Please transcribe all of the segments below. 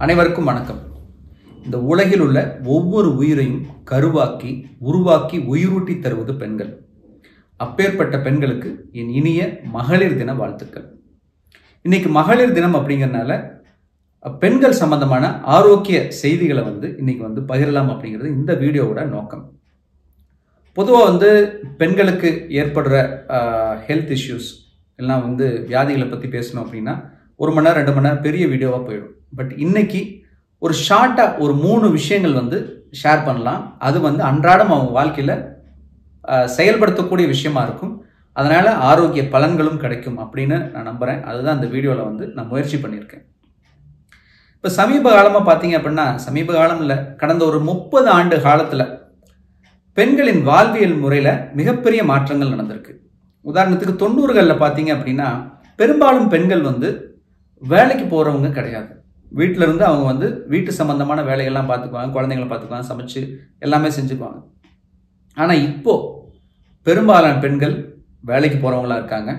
அனைவருக்கும் வணக்கம். இந்த உலகில் உள்ள ஒவ்வொரு உயிரையும் கருவாக்கி உருவாக்கி உயிரூட்டி தருவது பெண்கள். அப்பேற்பட்ட பெண்களுக்கு என் இனிய மகளிர் தின வாழ்த்துக்கள். இன்னைக்கு மகளிர் தினம் அப்படிங்கிறதுனால பெண்கள் சம்பந்தமான ஆரோக்கிய செய்திகளை இன்னைக்கு பகிரலாம் அப்படிங்கிறது இந்த வீடியோவோட நோக்கம். பொதுவாக பெண்களுக்கு ஏற்படுற ஹெல்த் இஷ்யூஸ் எல்லாம் வியாதிகளை பற்றி பேசணும் அப்படின்னா 1 மணி நேரம் 2 மணி நேரம் பெரிய வீடியோவாக போயிடும். பட் இன்னைக்கு ஒரு ஷார்ட்டாக ஒரு 3 விஷயங்கள் ஷேர் பண்ணலாம். அது அன்றாடம் அவங்க வாழ்க்கையில் செயல்படுத்தக்கூடிய விஷயமா இருக்கும். அதனால ஆரோக்கிய பலன்களும் கிடைக்கும் அப்படின்னு நான் நம்புகிறேன். அதுதான் இந்த வீடியோவில் நான் முயற்சி பண்ணியிருக்கேன். இப்போ சமீப காலமாக பார்த்தீங்க அப்படின்னா, சமீப காலம் இல்லை, கடந்த ஒரு 30 ஆண்டு காலத்தில் பெண்களின் வாழ்வியல் முறையில் மிகப்பெரிய மாற்றங்கள் நடந்திருக்கு. உதாரணத்துக்கு 90களில் பார்த்தீங்க அப்படின்னா பெரும்பாலும் பெண்கள் வேலைக்கு போகிறவங்க கிடையாது. வீட்டில் இருந்து அவங்க வீட்டு சம்பந்தமான வேலைகள்லாம் பார்த்துக்குவாங்க, குழந்தைங்களை பார்த்துக்குவாங்க, சமைச்சு எல்லாமே செஞ்சுக்குவாங்க. ஆனால் இப்போது பெரும்பாலான பெண்கள் வேலைக்கு போகிறவங்களா இருக்காங்க.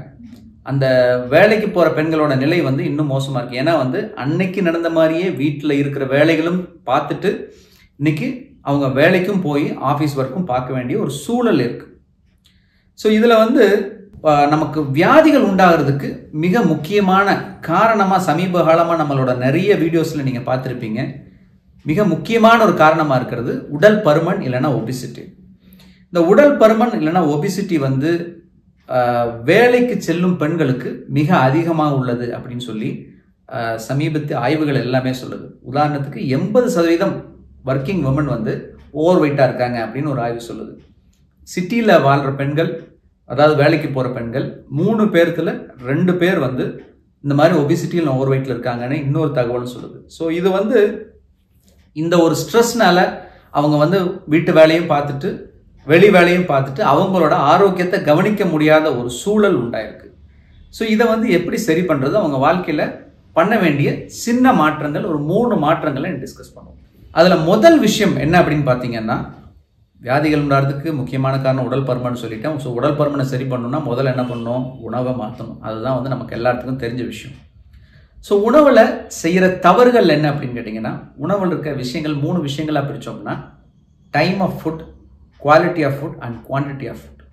அந்த வேலைக்கு போகிற பெண்களோட நிலை இன்னும் மோசமாக இருக்குது. ஏன்னா அன்னைக்கு நடந்த மாதிரியே வீட்டில் இருக்கிற வேலைகளும் பார்த்துட்டு இன்னைக்கு அவங்க வேலைக்கும் போய் ஆஃபீஸ் ஒர்க்கும் பார்க்க வேண்டிய ஒரு சூழல் இருக்குது. ஸோ இதில் நமக்கு வியாதிகள் உண்டாகிறதுக்கு மிக முக்கியமான காரணமாக சமீப காலமாக நம்மளோட நிறைய வீடியோஸில் நீங்கள் பார்த்துருப்பீங்க. மிக முக்கியமான ஒரு காரணமாக இருக்கிறது உடல் பருமன் இல்லைன்னா ஒபிசிட்டி. இந்த உடல் பருமன் இல்லைன்னா ஒபிசிட்டி வேலைக்கு செல்லும் பெண்களுக்கு மிக அதிகமாக உள்ளது அப்படின்னு சொல்லி சமீபத்திய ஆய்வுகள் எல்லாமே சொல்லுது. உதாரணத்துக்கு 80% ஒர்க்கிங் உமன் ஓவர் வெயிட்டாக இருக்காங்க அப்படின்னு ஒரு ஆய்வு சொல்லுது. சிட்டியில் வாழ்கிற பெண்கள், அதாவது வேலைக்கு போகிற பெண்கள் 3 பேர்த்துல 2 பேர் இந்த மாதிரி ஒபிசிட்டியில் ஓவர் வெயிட்டில் இருக்காங்கன்னு இன்னொரு தகவல் சொல்லுது. ஸோ இது இந்த ஒரு ஸ்ட்ரெஸ்னால அவங்க வீட்டு வேலையும் பார்த்துட்டு வெளி வேலையும் பார்த்துட்டு அவங்களோட ஆரோக்கியத்தை கவனிக்க முடியாத ஒரு சூழல் உண்டாயிருக்கு. ஸோ இதை எப்படி சரி பண்ணுறது, அவங்க வாழ்க்கையில் பண்ண வேண்டிய சின்ன மாற்றங்கள், ஒரு 3 மாற்றங்களை டிஸ்கஸ் பண்ணுவோம். அதில் முதல் விஷயம் என்ன அப்படின்னு பார்த்தீங்கன்னா, வியாதிகள் உண்டாகிறதுக்கு முக்கியமான காரணம் உடல் பருமன் சொல்லிட்டேன். ஸோ உடல் பருமனை சரி பண்ணணும்னா முதல்ல என்ன பண்ணணும், உணவை மாற்றணும். அதுதான் நமக்கு எல்லாத்துக்கும் தெரிஞ்ச விஷயம். ஸோ உணவில் செய்கிற தவறுகள் என்ன அப்படின்னு கேட்டிங்கன்னா, உணவில் இருக்க விஷயங்கள் 3 விஷயங்களாக பிரித்தோம்னா, time of food, quality of food and quantity of food.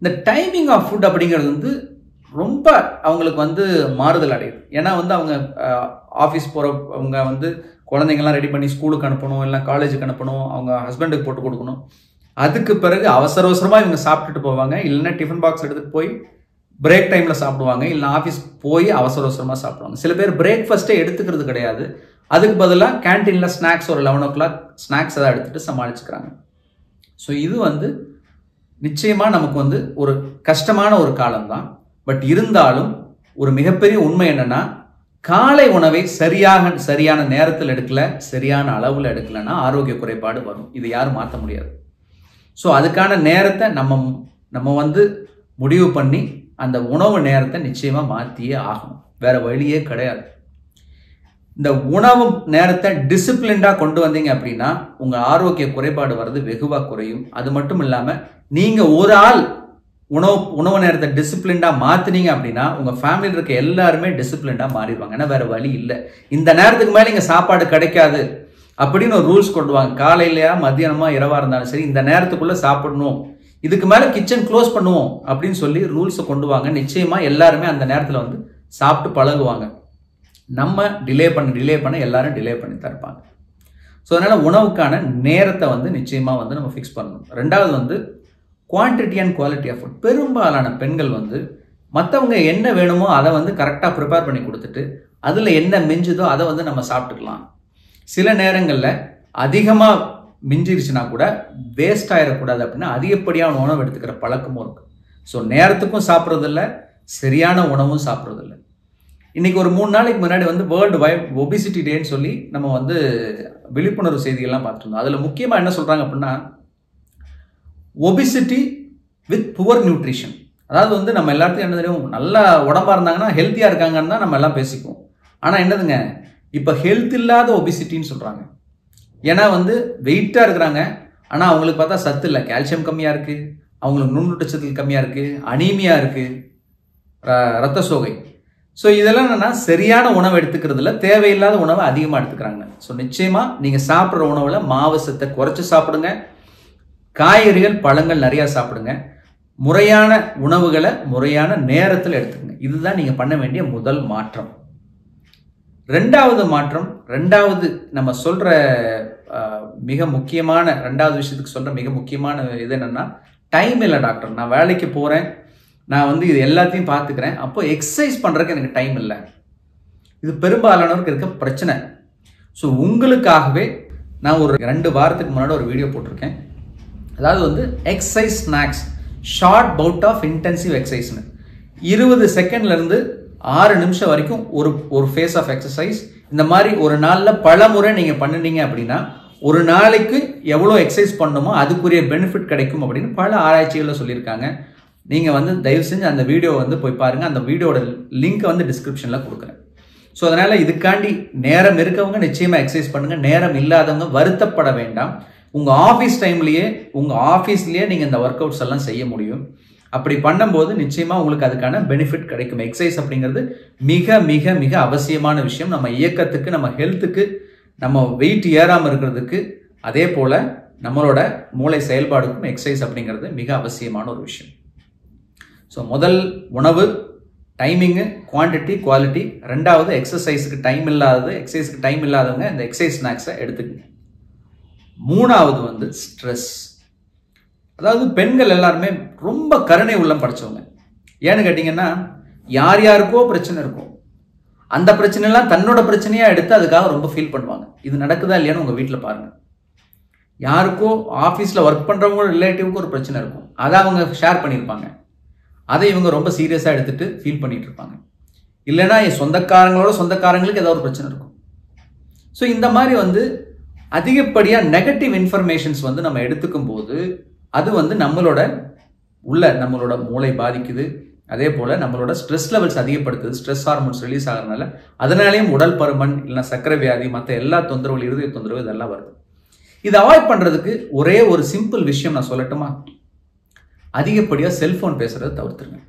இந்த டைமிங் ஆஃப் ஃபுட் அப்படிங்கிறது ரொம்ப அவங்களுக்கு மாறுதல் அடையுது. ஏன்னா அவங்க ஆஃபீஸ் போகிறவங்க குழந்தைங்கள்லாம் ரெடி பண்ணி ஸ்கூலுக்கு அனுப்பணும், இல்லை காலேஜுக்கு அனுப்பணும், அவங்க ஹஸ்பண்டுக்கு போட்டு கொடுக்கணும். அதுக்கு பிறகு அவசர அவசரமாக இவங்க சாப்பிட்டுட்டு போவாங்க, இல்லைன்னா டிஃபன் பாக்ஸ் எடுத்துகிட்டு போய் பிரேக் டைமில் சாப்பிடுவாங்க, இல்லை ஆஃபீஸ் போய் அவசர அவசரமாக சாப்பிடுவாங்க. சில பேர் பிரேக்ஃபாஸ்ட்டே எடுத்துக்கிறது கிடையாது. அதுக்கு பதிலாக கேன்டீனில் ஸ்நாக்ஸ் ஒரு 11 o'clock ஸ்நாக்ஸ் எதாவது எடுத்துகிட்டு சமாளிச்சுக்கிறாங்க. ஸோ இது நிச்சயமாக நமக்கு ஒரு கஷ்டமான ஒரு காலம்தான். பட் இருந்தாலும் ஒரு மிகப்பெரிய உண்மை என்னன்னா, காலை உணவை சரியான நேரத்தில் எடுக்கல, சரியான அளவில் எடுக்கலன்னா ஆரோக்கிய குறைபாடு வரும். இது யாரும் மாற்ற முடியாது. ஸோ அதுக்கான நேரத்தை நம்ம முடிவு பண்ணி அந்த உணவு நேரத்தை நிச்சயமா மாற்றியே ஆகணும். வேற வழியே கிடையாது. இந்த உணவு நேரத்தை டிசிப்ளின்டாக கொண்டு வந்தீங்க அப்படின்னா உங்க ஆரோக்கிய குறைபாடு வர்றது வெகுவாக குறையும். அது மட்டும் இல்லாமல் நீங்க ஒரு ஆள் உணவு நேரத்தை டிசிப்ளின்டாக மாற்றினீங்க அப்படின்னா உங்கள் ஃபேமிலியில் இருக்க எல்லாருமே டிசிப்ளின்டாக மாறிடுவாங்க. ஏன்னா வேறு வழி இல்லை. இந்த நேரத்துக்கு மேலே இங்கே சாப்பாடு கிடைக்காது அப்படின்னு ஒரு ரூல்ஸ் கொண்டு வாங்க. காலையிலையா மத்தியானமா இரவாக இருந்தாலும் சரி, இந்த நேரத்துக்குள்ளே சாப்பிடணும், இதுக்கு மேலே கிச்சன் க்ளோஸ் பண்ணுவோம் அப்படின்னு சொல்லி ரூல்ஸை கொண்டு வாங்க. நிச்சயமாக எல்லாருமே அந்த நேரத்தில் சாப்பிட்டு பழகுவாங்க. நம்ம டிலே பண்ண எல்லாரும் டிலே பண்ணி தருப்பாங்க. ஸோ அதனால் உணவுக்கான நேரத்தை நிச்சயமாக நம்ம ஃபிக்ஸ் பண்ணணும். ரெண்டாவது quantity and quality of food. பெரும்பாலான பெண்கள் மற்றவங்க என்ன வேணுமோ அதை கரெக்டாக ப்ரிப்பேர் பண்ணி கொடுத்துட்டு அதில் என்ன மிஞ்சுதோ அதை நம்ம சாப்பிட்டுக்கலாம். சில நேரங்களில் அதிகமாக மிஞ்சிருச்சுன்னா கூட வேஸ்ட் ஆகிடக்கூடாது அப்படின்னா அதிகப்படியான உணவு எடுத்துக்கிற பழக்கமும் இருக்குது. ஸோ நேரத்துக்கும் சாப்பிட்றதில்ல, சரியான உணவும் சாப்பிட்றதில்ல. இன்றைக்கி ஒரு 3 நாளைக்கு முன்னாடி வேர்ல்டு வைட் ஒபிசிட்டி டேன்னு சொல்லி நம்ம விழிப்புணர்வு செய்திகள்லாம் பார்த்துருந்தோம். அதில் முக்கியமாக என்ன சொல்கிறாங்க அப்படின்னா, ஒபிசிட்டி வித் புவர் நியூட்ரிஷன். அதாவது நம்ம எல்லாத்தையும் என்ன தெரியும், நல்லா உடம்பா இருந்தாங்கன்னா ஹெல்த்தியாக இருக்காங்கன்னு தான் நம்ம எல்லாம் பேசிக்குவோம். ஆனால் என்னதுங்க, இப்போ ஹெல்த் இல்லாத ஒபிசிட்டின்னு சொல்கிறாங்க. ஏன்னா வெயிட்டாக இருக்கிறாங்க, ஆனால் அவங்களுக்கு பார்த்தா சத்து இல்லை, கால்சியம் கம்மியாக இருக்குது, அவங்களுக்கு நுண்ணூட்டச்சத்து கம்மியாக இருக்குது, அனீமியா இருக்குது, ரத்த சோகை. ஸோ இதெல்லாம் என்னன்னா சரியான உணவு எடுத்துக்கிறதுல தேவையில்லாத உணவை அதிகமாக எடுத்துக்கிறாங்க. ஸோ நிச்சயமா நீங்க சாப்பிட்ற உணவுல மாவு சத்தை குறைச்சு சாப்பிடுங்க, காய்கறிகள் பழங்கள் நிறைய சாப்பிடுங்க, முறையான உணவுகளை முறையான நேரத்தில் எடுத்துக்கங்க. இதுதான் நீங்க பண்ண வேண்டிய முதல் மாற்றம். ரெண்டாவது மாற்றம், ரெண்டாவது நம்ம சொல்ற மிக முக்கியமான ரெண்டாவது விஷயத்துக்கு சொல்ற மிக முக்கியமான இது என்னன்னா, டைம் இல்லை டாக்டர், நான் வேலைக்கு போறேன், நான் வந்து இது எல்லாத்தையும் பார்த்துக்கிறேன், அப்போ எக்ஸசைஸ் பண்றதுக்கு எனக்கு டைம் இல்லை. இது பெரும்பாலானவருக்கு இருக்க பிரச்சனை. ஸோ உங்களுக்காகவே நான் ஒரு 2 வாரத்துக்கு முன்னாடி ஒரு வீடியோ போட்டிருக்கேன். அதாவது வந்து exercise snacks, short bout of intensive எக்ஸசைஸ்னு 20 செகண்ட்ல இருந்து 6 நிமிஷம் வரைக்கும் ஒரு ஃபேஸ் ஆஃப் எக்ஸசைஸ். இந்த மாதிரி ஒரு நாளில் பல முறை நீங்க பண்ணினீங்க அப்படின்னா ஒரு நாளைக்கு எவ்வளோ எக்ஸசைஸ் பண்ணணுமோ அதுக்குரிய பெனிஃபிட் கிடைக்கும் அப்படின்னு பல ஆராய்ச்சிகளில் சொல்லியிருக்காங்க. நீங்க வந்து தயவு செஞ்சு அந்த வீடியோ வந்து போய் பாருங்க. அந்த வீடியோட லிங்க் வந்து டிஸ்கிரிப்ஷன்ல கொடுக்குறேன். ஸோ அதனால இதுக்காண்டி நேரம் இருக்கவங்க நிச்சயமா எக்ஸசைஸ் பண்ணுங்க. நேரம் இல்லாதவங்க வருத்தப்பட வேண்டாம். உங்க ஆஃபீஸ் டைம்லயே உங்க ஆஃபீஸ்லயே நீங்க இந்த ஒர்க் அவுட்ஸ் எல்லாம் செய்ய முடியும். அப்படி பண்ணும்போது நிச்சயமா உங்களுக்கு அதுக்கான பெனிஃபிட் கிடைக்கும். எக்ஸசைஸ் அப்படிங்கிறது மிக மிக மிக அவசியமான விஷயம். நம்ம இயக்கத்துக்கு, நம்ம ஹெல்த்துக்கு, நம்ம வெயிட் ஏறாம இருக்கிறதுக்கு, அதே போல நம்மளோட மூளை செயல்பாடுக்கும் எக்ஸசைஸ் அப்படிங்கிறது மிக அவசியமான ஒரு விஷயம். ஸோ முதல் உணவு, டைமிங்கு, குவான்டிட்டி, குவாலிட்டி. ரெண்டாவது எக்ஸசைஸுக்கு டைம் இல்லாதவங்க இந்த எக்ஸசைஸ் ஸ்நாக்ஸை எடுத்துக்கங்க. மூணாவது வந்து ஸ்ட்ரெஸ். அதாவது பெண்கள் எல்லாருமே ரொம்ப கருணை உள்ளம் படைச்சவங்க. ஏன்னு கேட்டீங்கன்னா, யார் யாருக்கோ பிரச்சனை இருக்கும், அந்த பிரச்சனைலாம் தன்னோட பிரச்சனையா எடுத்து அதுக்காக ரொம்ப ஃபீல் பண்ணுவாங்க. இது நடக்குதா இல்லையான்னு உங்க வீட்டில் பாருங்க. யாருக்கோ ஆஃபீஸில் ஒர்க் பண்றவங்க ரிலேட்டிவ்க்கு ஒரு பிரச்சனை இருக்கும், அதை அவங்க ஷேர் பண்ணியிருப்பாங்க, அதை இவங்க ரொம்ப சீரியஸாக எடுத்துட்டு ஃபீல் பண்ணிட்டு இருப்பாங்க. இல்லைன்னா என் சொந்தக்காரங்களுக்கு ஏதாவது ஒரு பிரச்சனை இருக்கும். ஸோ இந்த மாதிரி வந்து அதிகப்படியாக நெகட்டிவ் இன்ஃபர்மேஷன்ஸ் வந்து நம்ம எடுத்துக்கும் போது அது வந்து நம்மளோட மூளை பாதிக்குது. அதே போல நம்மளோட ஸ்ட்ரெஸ் லெவல்ஸ் அதிகப்படுத்துது. ஸ்ட்ரெஸ் ஹார்மோன்ஸ் ரிலீஸ் ஆகிறதுனால அதனாலேயும் உடல் பருமன், இல்லைன்னா சர்க்கரை வியாதி, மற்ற எல்லா தொந்தரவுகள், இருதய தொந்தரவு இதெல்லாம் வருது. இதை அவாய்ட் பண்றதுக்கு ஒரே ஒரு சிம்பிள் விஷயம் நான் சொல்லட்டுமா? அதிகப்படியாக செல்போன் பேசுறதை தவிர்த்துருங்க.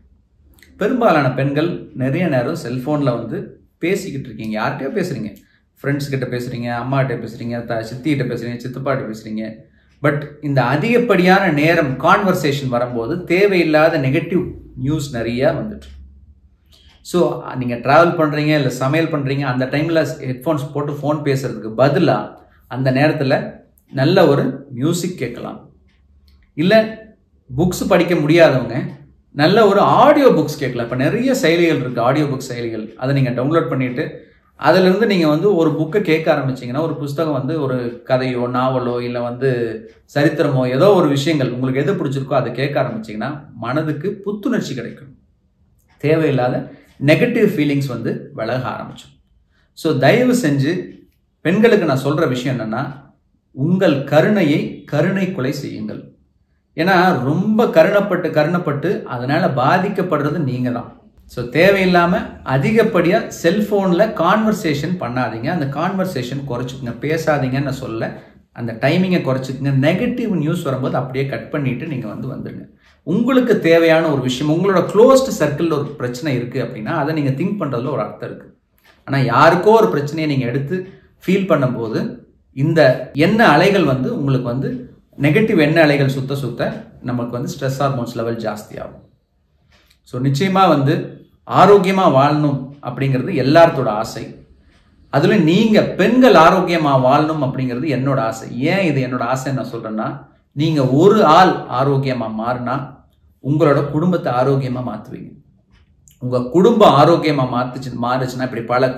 பெரும்பாலான பெண்கள் நிறைய நேரம் செல்போன்ல வந்து பேசிக்கிட்டு இருக்கீங்க. யார்கிட்டயோ பேசுறீங்க, ஃப்ரெண்ட்ஸ் கிட்ட பேசுறீங்க, அம்மா கிட்ட பேசுறீங்க, சித்திகிட்ட பேசுறீங்க, சித்தப்பாட்ட பேசுறீங்க. பட் இந்த அதிகப்படியான நேரம் கான்வர்சேஷன் வரும்போது தேவையில்லாத நெகட்டிவ் நியூஸ் நிறைய வந்துட்டு. ஸோ நீங்க டிராவல் பண்றீங்க, இல்லை சமையல் பண்றீங்க, அந்த டைம்ல ஹெட்ஃபோன்ஸ் போட்டு ஃபோன் பேசுறதுக்கு பதிலாக அந்த நேரத்தில் நல்ல ஒரு மியூசிக் கேட்கலாம். இல்லை புக்ஸ் படிக்க முடியாதவங்க நல்ல ஒரு ஆடியோ புக்ஸ் கேட்கலாம். இப்போ நிறைய செயலிகள் இருக்கு, ஆடியோ புக் செயலிகள். அதை நீங்கள் டவுன்லோட் பண்ணிட்டு அதிலிருந்து நீங்கள் வந்து ஒரு புக்கை கேட்க ஆரம்பிச்சிங்கன்னா, ஒரு புஸ்தகம் வந்து ஒரு கதையோ நாவலோ இல்லை வந்து சரித்திரமோ ஏதோ ஒரு விஷயங்கள் உங்களுக்கு எது பிடிச்சிருக்கோ அதை கேட்க ஆரம்பிச்சிங்கன்னா மனதுக்கு புத்துணர்ச்சி கிடைக்கும். தேவையில்லாத நெகட்டிவ் ஃபீலிங்ஸ் வந்து விலக ஆரம்பிச்சோம். ஸோ தயவு செஞ்சு பெண்களுக்கு நான் சொல்கிற விஷயம் என்னென்னா, உங்கள் கருணையை கருணை கொலை செய்யுங்கள். ஏன்னா ரொம்ப கருணப்பட்டு அதனால பாதிக்கப்படுறது நீங்கள் தான். ஸோ தேவையில்லாமல் அதிகப்படியாக செல்ஃபோனில் கான்வர்சேஷன் பண்ணாதீங்க. அந்த கான்வர்சேஷன் குறைச்சிக்கங்க, பேசாதீங்கன்னு நான் சொல்ல. அந்த டைமிங்கை குறைச்சிக்கங்க. நெகட்டிவ் நியூஸ் வரும்போது அப்படியே கட் பண்ணிவிட்டு நீங்கள் வந்துடுங்க. உங்களுக்கு தேவையான ஒரு விஷயம், உங்களோட க்ளோஸ்டு சர்க்கிளில் ஒரு பிரச்சனை இருக்குது அப்படின்னா அதை நீங்கள் திங்க் பண்ணுறதுல ஒரு அர்த்தம் இருக்குது. ஆனால் யாருக்கோ ஒரு பிரச்சனையை நீங்கள் எடுத்து ஃபீல் பண்ணும்போது இந்த எண்ண அலைகள் வந்து உங்களுக்கு வந்து நெகட்டிவ் எண்ண அலைகள் சுத்த நமக்கு வந்து ஸ்ட்ரெஸ் ஹார்மோன்ஸ் லெவல் ஜாஸ்தி ஆகும். ஸோ நிச்சயமாக வந்து ஆரோக்கியமாக வாழணும் அப்படிங்கிறது எல்லாத்தோட ஆசை. அதில் நீங்கள் பெண்கள் ஆரோக்கியமாக வாழணும் அப்படிங்கிறது என்னோட ஆசை. ஏன் இது என்னோட ஆசை நான் சொல்கிறேன்னா, நீங்கள் ஒரு ஆள் ஆரோக்கியமாக மாறினா உங்களோட குடும்பத்தை ஆரோக்கியமாக மாற்றுவீங்க. உங்கள் குடும்பம் ஆரோக்கியமாக மாறுச்சுன்னா, இப்படி பல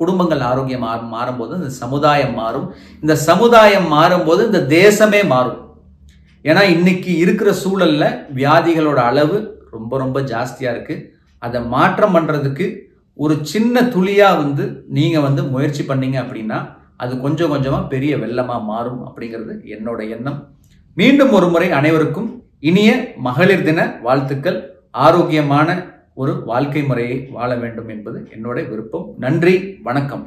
குடும்பங்கள் ஆரோக்கியமாக மாறும்போது இந்த சமுதாயம் மாறும். இந்த சமுதாயம் மாறும்போது இந்த தேசமே மாறும். ஏன்னா இன்னைக்கு இருக்கிற சூழல்ல வியாதிகளோட அளவு ரொம்ப ரொம்ப ஜாஸ்தியா இருக்கு. அதை மாற்றம் பண்றதுக்கு ஒரு சின்ன துளியா வந்து நீங்க வந்து முயற்சி பண்ணீங்க அப்படின்னா அது கொஞ்சம் கொஞ்சமா பெரிய வெள்ளமா மாறும் அப்படிங்கிறது என்னோட எண்ணம். மீண்டும் ஒரு முறை அனைவருக்கும் இனிய மகளிர் தின வாழ்த்துக்கள். ஆரோக்கியமான ஒரு வாழ்க்கை முறையை வாழ வேண்டும் என்பது என்னோட விருப்பம். நன்றி, வணக்கம்.